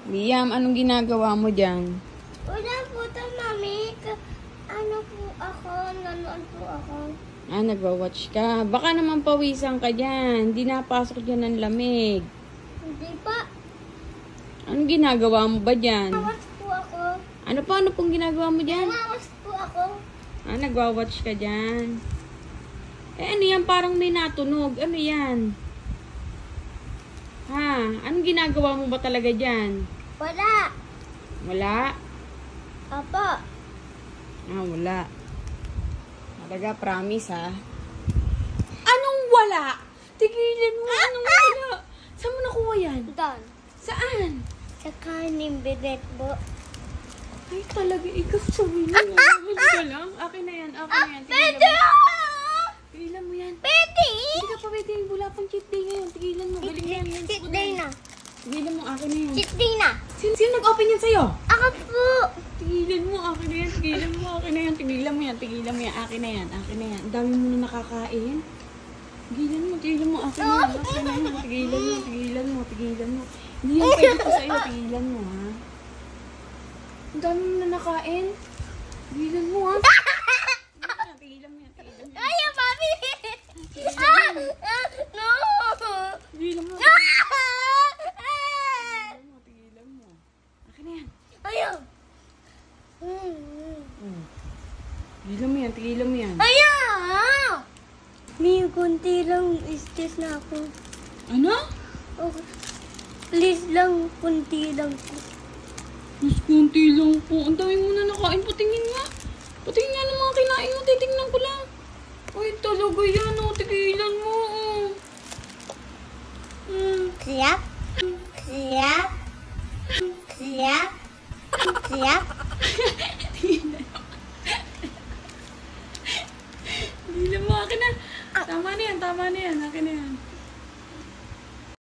Liam, anong ginagawa mo dyan? Wala po ito, mami. Ano po ako? Nanood po ako. Ah, nagwa-watch ka. Baka naman pawisan ka dyan. Hindi napasok dyan ng lamig. Hindi pa. Anong ginagawa mo ba dyan? Nagwa-watch po ako. Ano pong ginagawa mo dyan? Nagwa-watch po ako. Ah, nagwa-watch ka dyan. Eh, ano yan? Parang may natunog. Ano yan? Ha? Anong ginagawa mo ba talaga dyan? Wala. Wala? Apo. Ah, wala. Talaga, promise ha? Anong wala? Tigilan mo. Anong wala? Saan mo nakuha yan? Doon. Saan? Sa kaning bibet po. Ay, talaga, ikaw sabi mo. Hindi ka lang. Akin na yan. Akin na yan. Pwede! Tigilan mo yan. Pwede! Hindi ka pa pwede. Wala pang cheat day ngayon. Tigilan mo. Galing yan. Cheat day na. Tigilan mo. Akin na yan. Cheat day na. Sino nag-open yan sa'yo? Ako po. Tigilan mo. Akin na yan. Tigilan mo. Akin na yan. Tigilan mo yan. Tigilan mo yan. Akin na yan. Akin na yan. Ang dami mo na nakakain. Tigilan mo. Tigilan mo. Akin na yan. Akin na yan. Tigilan mo. Tigilan mo. Tigilan mo. Hindi yan pwede pa sa'yo. Tigilan mo, ha? Ang dami mo na nakain. Tigilan mo, ha? Tigilan mo yan. Tigilan mo yan. Ayaw, mami! No! Tigilan mo. Tigilan mo. Akin na yan. Ayaw! Tigilan mo yan. Tigilan mo yan. Ayaw! May kunti lang stress na ako. Ano? Okay. Please lang, kunti lang po. Mas kunti lang po. Ang dami mo na nakain. Patingin nga. Patingin nga ng mga kinain mo. Titingnan ko lang. Ay, talaga yan. Oh. Tigilan mo. Oh. Siap? Siap? Siap? Siap? Tigilan mo. Akin na. Tama na yan. Tama na yan. Akin na yan.